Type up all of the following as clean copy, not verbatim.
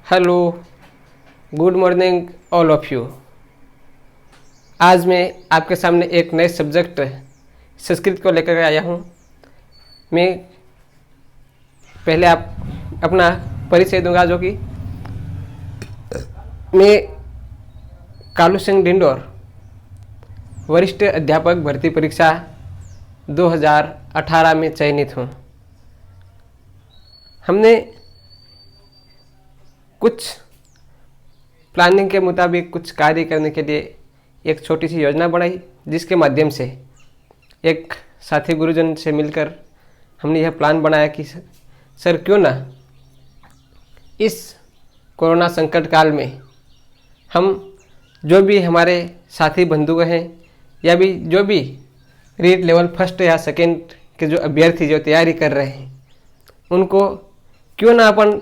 Hello, good morning all of you. आज मैं आपके सामने एक नए सब्जेक्ट संस्कृत को लेकर आया हूँ। मैं पहले आप अपना परिचय दूंगा, जो कि मैं कालू सिंह डिंडोर, वरिष्ठ अध्यापक भर्ती परीक्षा 2018 में चयनित हूँ। हमने कुछ प्लानिंग के मुताबिक कुछ कार्य करने के लिए एक छोटी सी योजना बनाई, जिसके माध्यम से एक साथी गुरुजन से मिलकर हमने यह प्लान बनाया कि सर क्यों ना इस कोरोना संकट काल में हम जो भी हमारे साथी बंधु हैं या भी जो भी रीट लेवल फर्स्ट या सेकेंड के जो अभ्यर्थी जो तैयारी कर रहे हैं, उनको क्यों ना अपन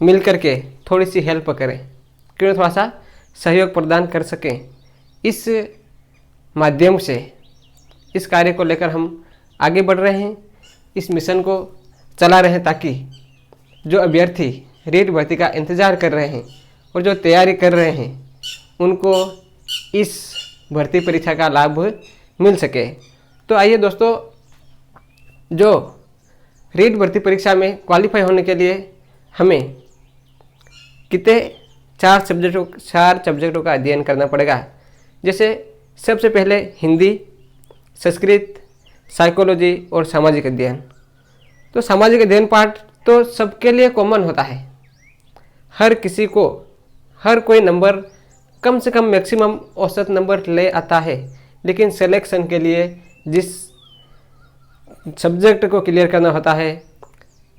मिल करके थोड़ी सी हेल्प करें, क्यों थोड़ा सा सहयोग प्रदान कर सकें। इस माध्यम से इस कार्य को लेकर हम आगे बढ़ रहे हैं, इस मिशन को चला रहे हैं, ताकि जो अभ्यर्थी रीट भर्ती का इंतज़ार कर रहे हैं और जो तैयारी कर रहे हैं, उनको इस भर्ती परीक्षा का लाभ मिल सके। तो आइए दोस्तों, जो रीट भर्ती परीक्षा में क्वालिफाई होने के लिए हमें कितने चार सब्जेक्टों का अध्ययन करना पड़ेगा। जैसे सबसे पहले हिंदी, संस्कृत, साइकोलॉजी और सामाजिक अध्ययन। तो सामाजिक अध्ययन पार्ट तो सबके लिए कॉमन होता है, हर किसी को हर कोई नंबर कम से कम मैक्सिमम औसत नंबर ले आता है। लेकिन सिलेक्शन के लिए जिस सब्जेक्ट को क्लियर करना होता है,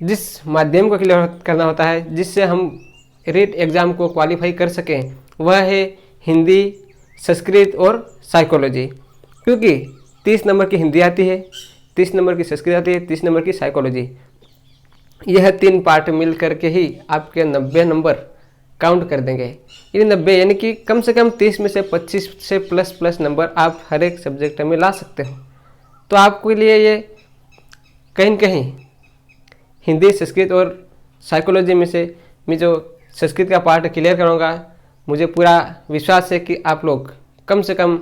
जिस माध्यम को क्लियर करना होता है, जिससे हम रीट एग्ज़ाम को क्वालिफाई कर सकें, वह है हिंदी, संस्कृत और साइकोलॉजी। क्योंकि 30 नंबर की हिंदी आती है, 30 नंबर की संस्कृत आती है, 30 नंबर की साइकोलॉजी। यह 3 पार्ट मिल करके ही आपके 90 नंबर काउंट कर देंगे। ये 90 यानी कि कम से कम 30 में से 25 से प्लस नंबर आप हर एक सब्जेक्ट में ला सकते हो। तो आपके लिए ये कहीं न कहीं हिंदी, संस्कृत और साइकोलॉजी में से मैं जो संस्कृत का पार्ट क्लियर करूँगा, मुझे पूरा विश्वास है कि आप लोग कम से कम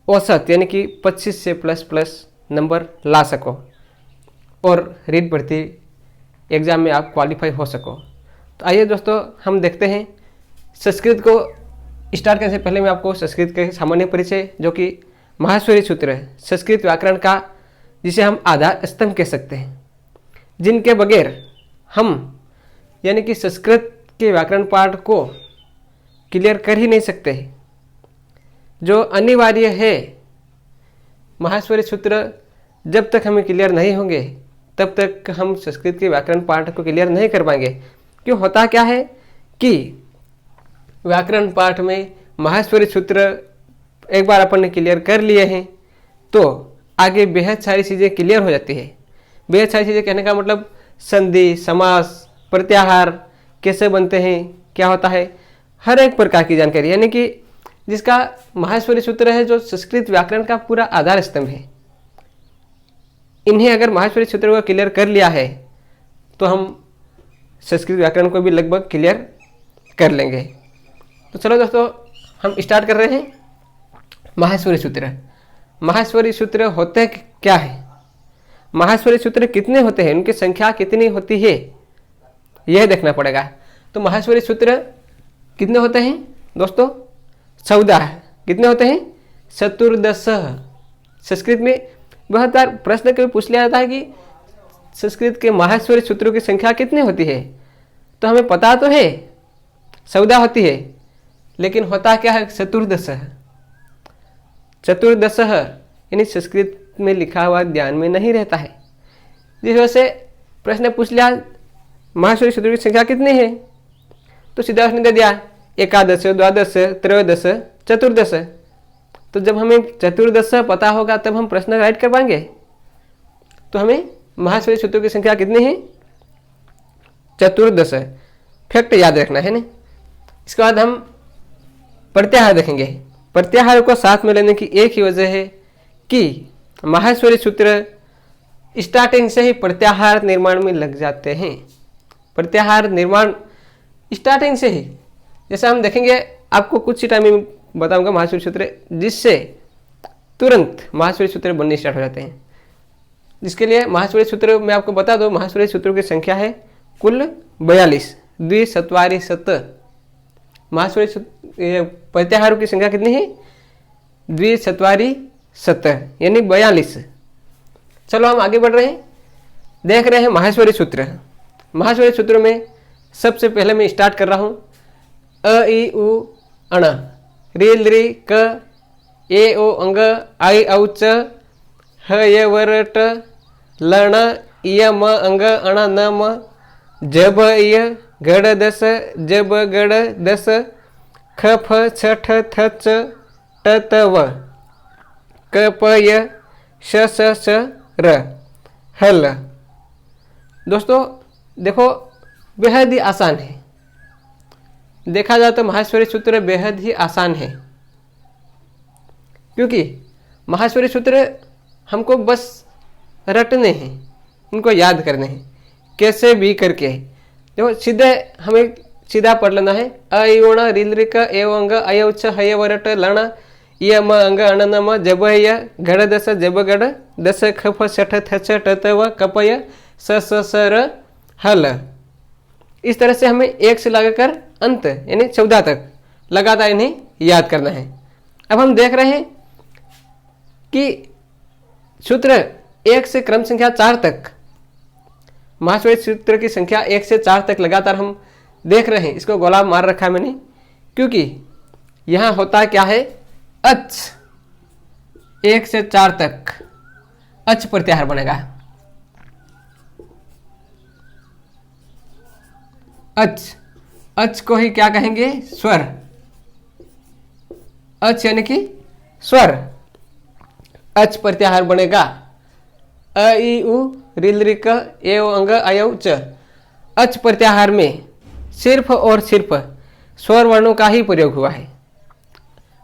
औसत यानी कि 25 से प्लस नंबर ला सको और रीट भर्ती एग्ज़ाम में आप क्वालिफाई हो सको। तो आइए दोस्तों, हम देखते हैं संस्कृत को स्टार्ट करने से पहले मैं आपको संस्कृत के सामान्य परिचय, जो कि माहेश्वरी सूत्र है, संस्कृत व्याकरण का जिसे हम आधार स्तंभ कह सकते हैं, जिनके बगैर हम यानी कि संस्कृत के व्याकरण पाठ को क्लियर कर ही नहीं सकते। जो अनिवार्य है, माहेश्वरी सूत्र जब तक हमें क्लियर नहीं होंगे तब तक हम संस्कृत के व्याकरण पाठ को क्लियर नहीं कर पाएंगे। क्यों, होता क्या है कि व्याकरण पाठ में माहेश्वरी सूत्र एक बार अपन ने क्लियर कर लिए हैं तो आगे बेहद सारी चीज़ें क्लियर हो जाती है। बेहद सारी चीज़ें कहने का मतलब संधि, समास, प्रत्याहार कैसे बनते हैं, क्या होता है, हर एक प्रकार की जानकारी, यानी कि जिसका माहेश्वरी सूत्र है, जो संस्कृत व्याकरण का पूरा आधार स्तंभ है। इन्हें अगर माहेश्वरी सूत्र को क्लियर कर लिया है तो हम संस्कृत व्याकरण को भी लगभग क्लियर कर लेंगे। तो चलो दोस्तों, हम स्टार्ट कर रहे हैं। माहेश्वरी सूत्र। माहेश्वरी सूत्र होते क्या है, माहेश्वरी सूत्र कितने होते हैं, उनकी संख्या कितनी होती है, यह देखना पड़ेगा। तो माहेश्वरी सूत्र कितने होते हैं दोस्तों? 14। कितने होते हैं? 14। संस्कृत में बहुत बार प्रश्न कभी पूछ लिया जाता है कि संस्कृत के माहेश्वरी सूत्रों की संख्या कितनी होती है, तो हमें पता तो है 14 होती है, लेकिन होता क्या है 14। 14 यानी संस्कृत में लिखा हुआ ध्यान में नहीं रहता है, जिस वजह से प्रश्न पूछ लिया माहेश्वरी सूत्रों की संख्या कितनी है, तो सीधा उसने दे दिया 11, 12, 13, 14। तो जब हमें 14 पता होगा तब हम प्रश्न राइट कर पाएंगे। तो हमें माहेश्वरी सूत्रों की संख्या कितनी है? 14। फैक्ट याद रखना है ना। इसके बाद हम प्रत्याहार देखेंगे। प्रत्याहार को साथ में लेने की एक ही वजह है कि माहेश्वरी सूत्र स्टार्टिंग से ही प्रत्याहार निर्माण में लग जाते हैं। प्रत्याहार निर्माण स्टार्टिंग से ही, जैसे हम देखेंगे आपको कुछ ही टाइम में बताऊंगा महास्वरी सूत्र जिससे तुरंत महास्वरी सूत्र बनने स्टार्ट हो जाते हैं। जिसके लिए महास्वरी सूत्र मैं आपको बता दूं, महास्वरी सूत्रों की संख्या है कुल 42, द्विसत्वारी सत। महास्वरी प्रत्याहारों की संख्या कितनी है? द्विसत्वारी सत यानी 42। चलो हम आगे बढ़ रहे हैं, देख रहे हैं माहेश्वरी सूत्र। माहेश्वरी सूत्र में सबसे पहले मैं स्टार्ट कर रहा हूँ अ ई उ अण, री ली क, ए ओ अंग, आई औ च, ह य वर ट, लण इय म अंग, अण न म, जब इय, गड़ दस, जब गड़ दस, ख फ छ ठ थ च, ट त व, क प य, श स स र, हल। दोस्तों देखो बेहद ही आसान है, देखा जाए तो माहेश्वरी सूत्र बेहद ही आसान है, क्योंकि माहेश्वरी सूत्र हमको बस रटने हैं, इनको याद करने हैं कैसे भी करके। देखो सीधे हमें सीधा पढ़ लेना है अ इ उ ण, री ली क, ए ओ अंग, आई औ छ, ह य व र ट, लण इय म अंग, अण न म, जब य, गड़ दस, जब गड़ दस, ख फ छ ठ थ च, ट त व, क प य, स स स र, हल। इस तरह से हमें एक से लगाकर अंत यानी 14 तक लगातार इन्हें याद करना है। अब हम देख रहे हैं कि सूत्र 1 से क्रम संख्या 4 तक, माहेश्वरी सूत्र की संख्या 1 से 4 तक लगातार हम देख रहे हैं। इसको गोला मार रखा है मैंने, क्योंकि यहां होता क्या है, अच 1 से 4 तक अच प्रत्याहार बनेगा। अच, अच को ही क्या कहेंगे, स्वर। अच यानी कि स्वर, अच प्रत्याहार बनेगा। अ ई उ, री ली क, ए ओ अंग, आई औ च। अच प्रत्याहार में सिर्फ और सिर्फ स्वर वर्णों का ही प्रयोग हुआ है।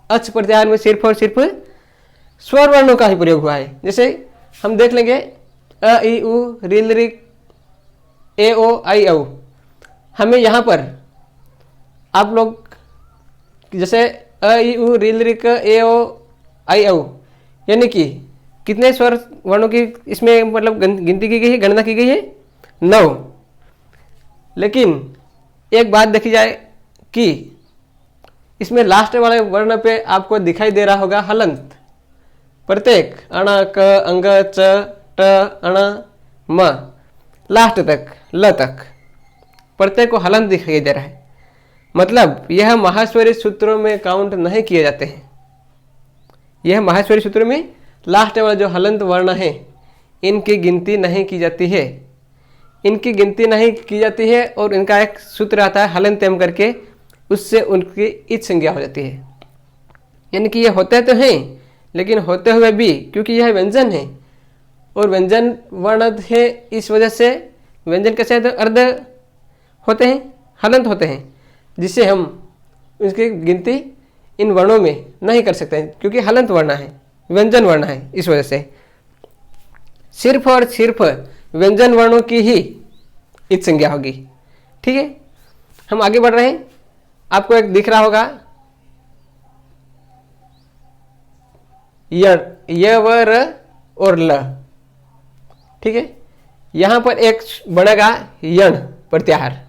अच प्रत्याहार में सिर्फ और सिर्फ स्वर वर्णों का ही प्रयोग हुआ है। जैसे हम देख लेंगे अ ई उ, री ली, ए ओ, आई औ। हमें यहाँ पर आप लोग जैसे अ ई उ, री ली क, ए ओ, आई औ यानी कि कितने स्वर वर्णों की इसमें मतलब गिनती की गई है, गणना की गई है 9। लेकिन एक बात देखी जाए कि इसमें लास्ट वाले वर्ण पे आपको दिखाई दे रहा होगा हलंत। प्रत्येक अण, क, अंग, च, ट, अण, म, लास्ट तक ल तक प्रत्येक को हलंत दिखाई दे रहा है। मतलब यह माहेश्वरी सूत्रों में काउंट नहीं किए जाते हैं। यह माहेश्वरी सूत्र में लास्ट वाला जो हलंत वर्ण है इनकी गिनती नहीं की जाती है, इनकी गिनती नहीं की जाती है। और इनका एक सूत्र आता है हलंत एम करके, उससे उनकी इच संज्ञा हो जाती है। यानी कि ये होते तो हैं, लेकिन होते हुए भी क्योंकि यह व्यंजन है और व्यंजन वर्ण है, इस वजह से व्यंजन कैसे तो अर्ध होते हैं, हलंत होते हैं, जिससे हम इसकी गिनती इन वर्णों में नहीं कर सकते हैं, क्योंकि हलंत वर्ण है, व्यंजन वर्ण है। इस वजह से सिर्फ और सिर्फ व्यंजन वर्णों की ही इच संज्ञा होगी। ठीक है, हम आगे बढ़ रहे हैं। आपको एक दिख रहा होगा य, व, र और ल। ठीक है, यहां पर एक बनेगा यण प्रत्याहार।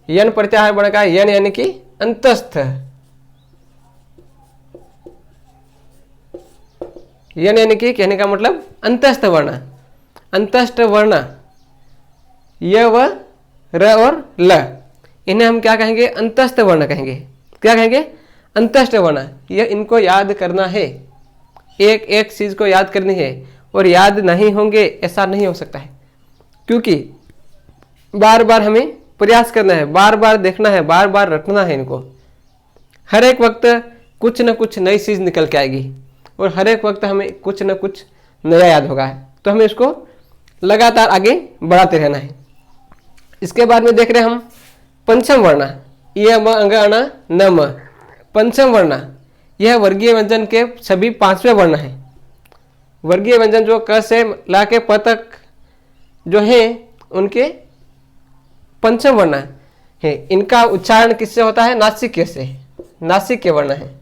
यण प्रत्याहार बनेगा, यण यानी कि अंतस्थ। यण यानी कि कहने का मतलब अंतस्थ वर्ण। अंतस्थ वर्ण य, व, र और ल, इन्हें हम क्या कहेंगे, अंतस्थ वर्ण कहेंगे। क्या कहेंगे, अंतस्थ वर्ण। यह इनको याद करना है, एक एक चीज को याद करनी है, और याद नहीं होंगे ऐसा नहीं हो सकता है, क्योंकि बार बार हमें प्रयास करना है, बार बार देखना है, बार बार रटना है इनको। हर एक वक्त कुछ न कुछ नई चीज निकल के आएगी और हर एक वक्त हमें कुछ न कुछ नया याद होगा, तो हमें इसको लगातार आगे बढ़ाते रहना है। इसके बाद में देख रहे हैं हम पंचम वर्ण, य, म, अंग, अण, न, म। पंचम वर्ण यह वर्गीय व्यंजन के सभी 5वें वर्ण हैं। वर्गीय व्यंजन जो क से ला के प तक जो है उनके पंचम वर्ण है, इनका उच्चारण किससे होता है? नासिक्य से। नासिक्य वर्ण है,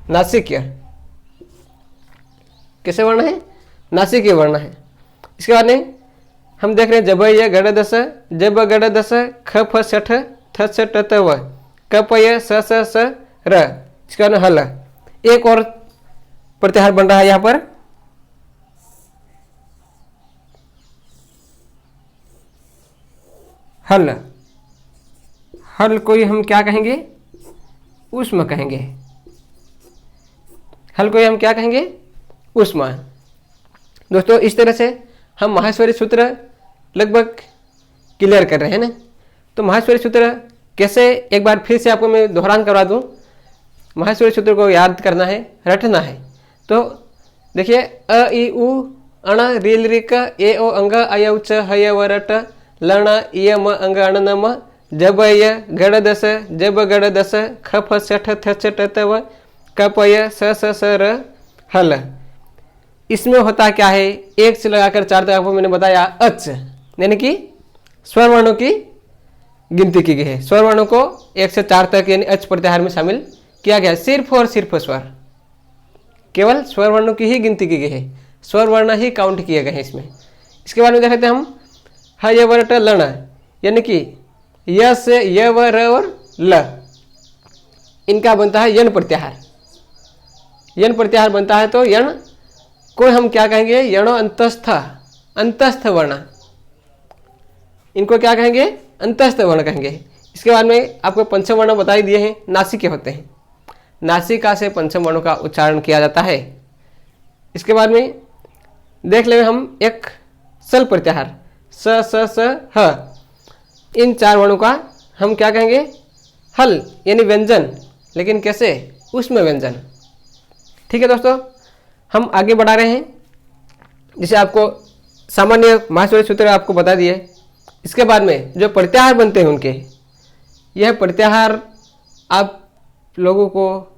नासिक्य। कैसे वर्ण है? नासिक्य वर्ण है। इसके बाद में हम देख रहे हैं जब य गड़ दस, जब गड़ दस, ख फ सठ, थ स ट त व, क प य स स स र। इसके बाद में हल। एक और प्रत्याहार बन रहा है यहां पर, हल। हल को हम क्या कहेंगे? उष्म कहेंगे। हल को हम क्या कहेंगे? उष्मा। दोस्तों इस तरह से हम माहेश्वरी सूत्र लगभग क्लियर कर रहे हैं ना। तो माहेश्वरी सूत्र कैसे, एक बार फिर से आपको मैं दोहरान करवा दूं। माहेश्वरी सूत्र को याद करना है, रटना है। तो देखिए, अ ई उ अण रील रिक ए ओ अंग अय उच हय वरट लण इय म अंग अण न म जब य गड़ दस, जब गड़ दस, ख फ सठ थ छ ट त व, क प य स स स र हल। इसमें होता क्या है? एक से लगाकर चार तक आपको मैंने बताया अच, यानी कि स्वर वर्णों की गिनती की गई है। स्वर वर्णों को एक से चार तक यानी अच प्रत्याहार में शामिल किया गया। सिर्फ और सिर्फ स्वर, केवल स्वर वर्णों की ही गिनती की गई है, स्वर वर्ण ही काउंट किए गए हैं इसमें। इसके बाद में देख लेते हैं हम ह य व र ट लण, यानी कि य से य व र और ल, इनका बनता है यण प्रत्याहार। यण प्रत्याहार बनता है तो यण को हम क्या कहेंगे? यणो अंतस्थ, अंतस्थ वर्ण। इनको क्या कहेंगे? अंतस्थ वर्ण कहेंगे। इसके बाद में आपको पंचम वर्ण बता ही दिए हैं, नासिके होते हैं। नासिका से पंचम वर्णों का उच्चारण किया जाता है। इसके बाद में देख ले हम एक सल प्रत्याहार, स स स ह। इन चार वर्णों का हम क्या कहेंगे? हल, यानी व्यंजन। लेकिन कैसे? उष्म व्यंजन। ठीक है दोस्तों, हम आगे बढ़ा रहे हैं। जैसे आपको सामान्य माहेश्वरी सूत्र आपको बता दिए। इसके बाद में जो प्रत्याहार बनते हैं उनके, यह प्रत्याहार आप लोगों को,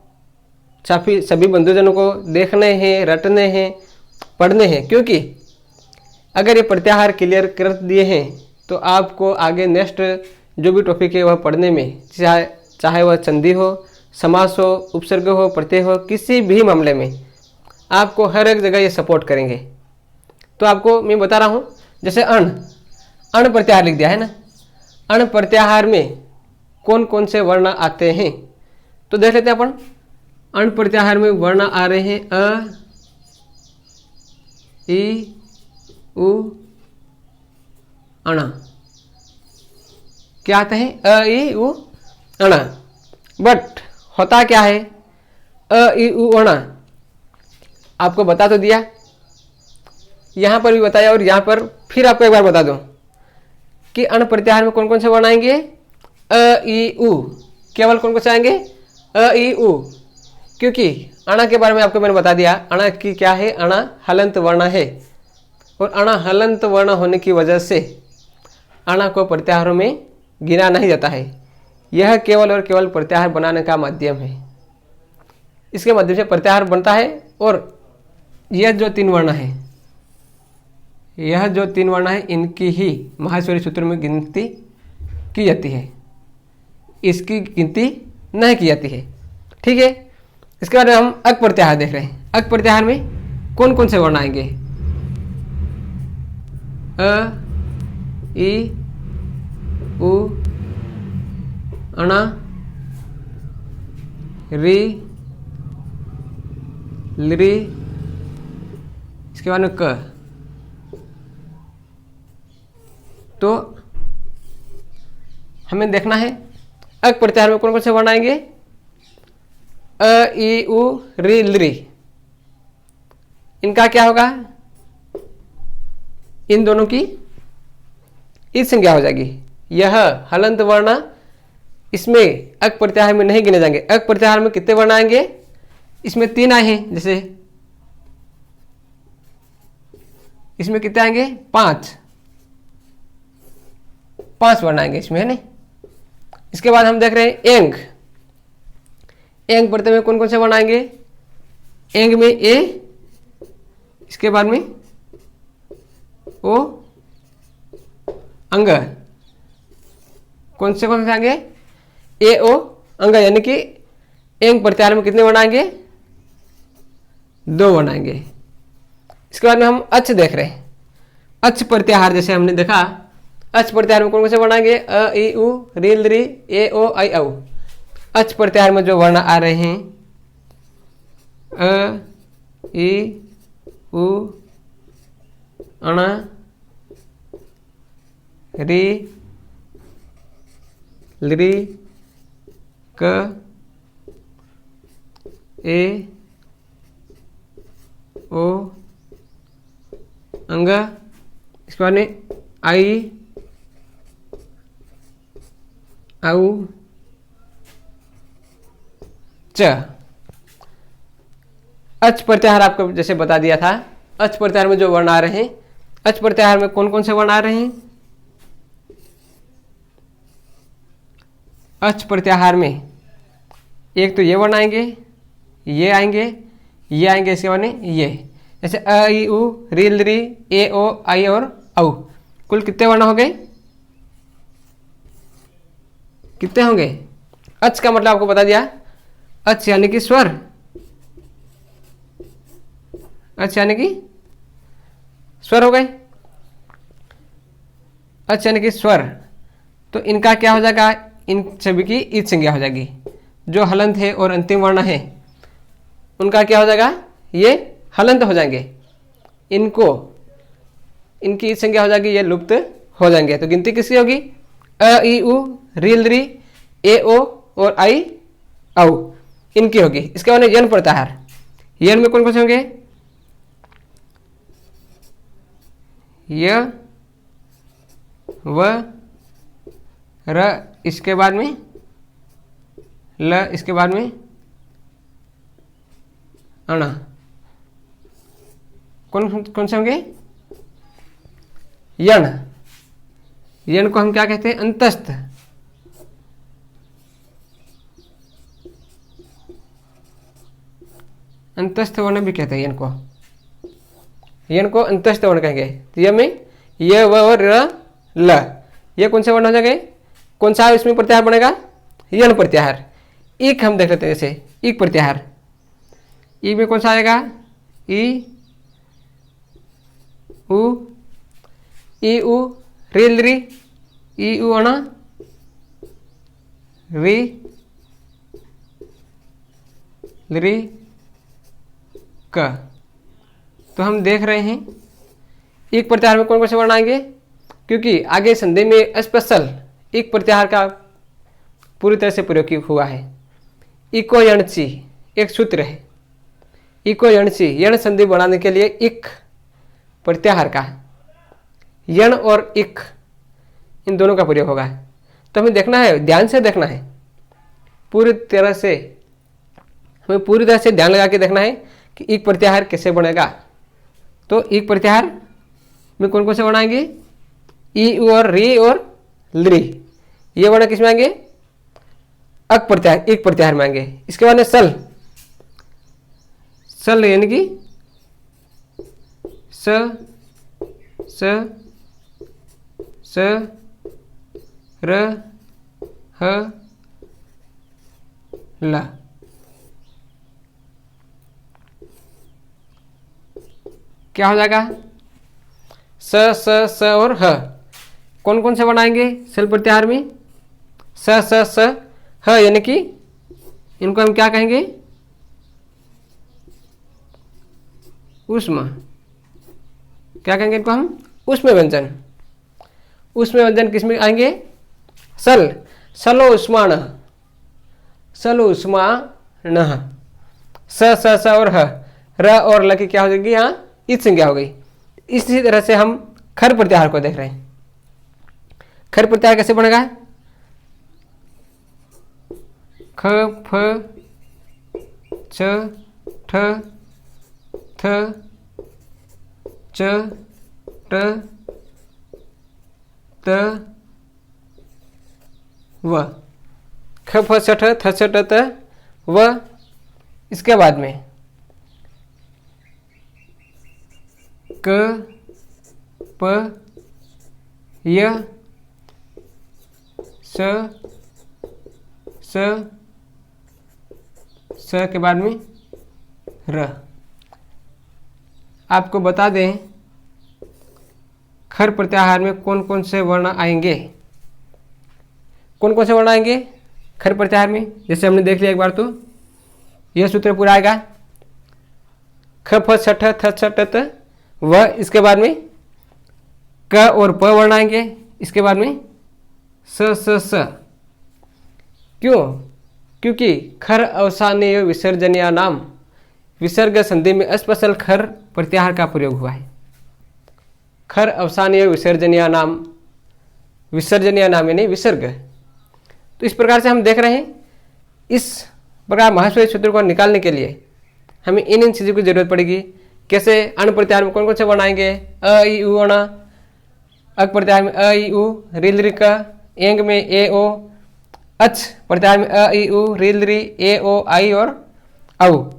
सभी बंधुजनों को देखने हैं, रटने हैं, पढ़ने हैं। क्योंकि अगर ये प्रत्याहार क्लियर कर दिए हैं तो आपको आगे नेक्स्ट जो भी टॉपिक है वह पढ़ने में, चाहे वह संधि हो, समास हो, उपसर्ग हो, प्रत्यय हो, किसी भी मामले में आपको हर एक जगह ये सपोर्ट करेंगे। तो आपको मैं बता रहा हूँ, जैसे अण, अण प्रत्याहार लिख दिया है ना। अण प्रत्याहार में कौन कौन से वर्ण आते हैं तो देख लेते हैं अपन। अण प्रत्याहार में वर्ण आ रहे हैं अ, ई, उ, अण। क्या आते हैं? अ, ई, उ, अण। बट होता क्या है? अ, ई, उ, अण आपको बता तो दिया, यहां पर भी बताया, और यहां पर फिर आपको एक बार बता दूं कि अण प्रत्याहार में कौन कौन से वर्ण आएंगे? अ, ई, उ। केवल कौन कौन से आएंगे? अ, ई, उ। क्योंकि अणा के बारे में आपको मैंने बता दिया, अणा की क्या है? अणा हलंत वर्ण है, और अणा हलंत वर्ण होने की वजह से अणा को प्रत्याहारों में गिना नहीं जाता है। यह केवल और केवल प्रत्याहार बनाने का माध्यम है। इसके माध्यम से प्रत्याहार बनता है। और यह जो तीन वर्ण है, यह जो तीन वर्ण है, इनकी ही माहेश्वरी सूत्र में गिनती की जाती है, इसकी गिनती नहीं की जाती है। ठीक है। इसके बाद हम अक प्रत्याहार देख रहे हैं। अक प्रत्याहार में कौन कौन से वर्ण आएंगे? अ, ई, उ, अणा, री, लरी, इसके बाद में क। तो हमें देखना है अक प्रत्याहार में कौन कौन से वर्ण आएंगे? अ, ई, उ, री, लरी। इनका क्या होगा? इन दोनों की इस संज्ञा हो जाएगी। यह हलंत वर्ण इसमें अक प्रत्याहार में नहीं गिने जाएंगे। अक प्रत्याहार में कितने वर्ण आएंगे? इसमें तीन आए हैं, जैसे इसमें कितने आएंगे? पांच वर्ण आएंगे इसमें, है ना। इसके बाद हम देख रहे हैं एंग। एंग प्रत्यय में कौन कौन से वर्ण आएंगे? एंग में ए, इसके बाद में ओ, अंग, कौन से आएंगे? ए ओ अंग, यानी कि एंग प्रत्याहार में कितने वर्ण आएंगे? 2 वर्ण आएंगे। इसके बाद में हम अच देख रहे हैं। अच प्रत्याहार जैसे हमने देखा, अच प्रत्याहार में कौन कौन से वर्ण आएंगे? अ ई उ रील री ए ओ आई औ। अच प्रत्याहार में जो वर्ण आ रहे हैं अ ई उ अण री लरी क ए ओ अंग, इसके बाद में आई औ च। अच प्रत्याहार आपको जैसे बता दिया था, अच प्रत्याहार में जो वर्ण आ रहे हैं, अच प्रत्याहार में कौन कौन से वर्ण आ रहे हैं? अच प्रत्याहार में एक तो ये वर्ण आएंगे, ये आएंगे, ये आएंगे, इसके बाद में ये, जैसे अ ई उ रील री ए ओ आई और औ। कुल कितने वर्ण हो गए? कितने होंगे? अच का मतलब आपको बता दिया, अच यानी कि स्वर, अच यानी कि स्वर हो गए, अच यानी कि स्वर। तो इनका क्या हो जाएगा? इन सभी की ईद संज्ञा हो जाएगी। जो हलंत है और अंतिम वर्ण है उनका क्या हो जाएगा? ये हलंत हो जाएंगे, इनको इनकी ईद संज्ञा हो जाएगी, ये लुप्त हो जाएंगे। तो गिनती किसकी होगी? अ ई उ रील री ए ओ और आई औ, इनकी होगी। इसके बाद यन प्रत्याहार, यन में कौन कौन से होंगे? य व र, इसके बाद में ल, इसके बाद में अण। कौन कौन से होंगे? यण, यण को हम क्या कहते हैं? अंतस्थ। अंतस्थ वर्ण भी कहते हैं यण को, यण को अंतस्थ वर्ण कहेंगे। तो ये में य व और र ल, ये कौन से वर्ण हो जाएंगे? कौन सा इसमें प्रत्याहार बनेगा? यण प्रत्याहार। इक हम देख लेते हैं, जैसे इक प्रत्याहार, ई में कौन सा आएगा? ई उ ई उ रील री ई उ अण री लरी क। तो हम देख रहे हैं एक प्रत्याहार में कौन कौन से वर्ण आएंगे, क्योंकि आगे संधि में स्पेशल एक प्रत्याहार का पूरी तरह से प्रयोग हुआ है। इको यणची एक सूत्र है, इको यणची, यण संधि बढ़ाने के लिए इक प्रत्याहार का, यण और इक इन दोनों का प्रयोग होगा। तो हमें देखना है, ध्यान से देखना है, पूरी तरह से हमें पूरी तरह से ध्यान लगा के देखना है कि इक प्रत्याहार कैसे बनेगा। तो इक प्रत्याहार में कौन कौन से वर्ण आएंगे? ई उ और री और लरी, ये वर्ण किस में आएंगे? अक प्रत्याहार, एक प्रत्याहार में आएंगे। इसके बाद में सल, सल यानी कि स स स र ह ल। क्या हो जाएगा? स स स और ह, कौन कौन से वर्ण आएंगे सल प्रत्याहार में? स स स ह, यानी कि इनको हम क्या कहेंगे? ऊष्म। क्या कहेंगे इनको हम? ऊष्म व्यंजन। ऊष्म व्यंजन किस में आएंगे? सल, सलो उष्माण, सलो उष्माण। स स स और ह, र और ल की क्या हो जाएगी? यहाँ ईद संज्ञा हो गई। इसी तरह से हम खर प्रत्याहार को देख रहे हैं। खर प्रत्याहार कैसे बनेगा? ख फ छ ठ थ च ट त व। ख फ छ ठ थ छ ट त व। इसके बाद में क प य स के बाद में र। आपको बता दें खर प्रत्याहार में कौन कौन से वर्ण आएंगे। कौन कौन से वर्ण आएंगे खर प्रत्याहार में, जैसे हमने देख लिया एक बार, तो यह सूत्र पूरा आएगा ख फ छ ठ थ छ ट त व, इसके बाद में क और प वर्ण आएंगे, इसके बाद में स। क्यों? क्योंकि खर अवसानीय विसर्जनीय नाम विसर्ग संधि में अस्पष्ट खर प्रत्याहार का प्रयोग हुआ है। खर अवसानीय विसर्जनीय नाम, विसर्जनीय नाम यानी विसर्ग। तो इस प्रकार से हम देख रहे हैं, इस प्रकार महास्वरी सूत्र को निकालने के लिए हमें इन चीज़ों की जरूरत पड़ेगी। कैसे? अण प्रत्याहार में कौन कौन से वर्ण आएंगे? अ ई उ अण, अक प्रत्याहार में अ ई उ रील रि क, एंग में ए ओ, अच प्रत्याहार में अ ई उ रील रि ए ओ आई और औ,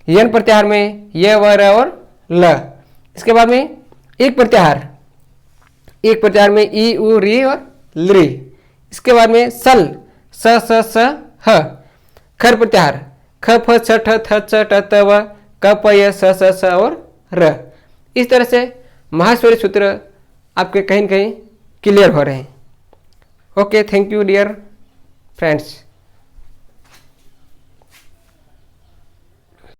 यन प्रत्याहार में य व र और ल। इसके बाद में एक प्रत्याहार में ई उ री और लृ। इसके बाद में सल स ह। खर प्रत्याहार ख फ छ ठ थ च ट त व, क प य स और र। इस तरह से महास्वरी सूत्र आपके कहीं न कहीं क्लियर हो रहे हैं। Okay, thank you dear friends.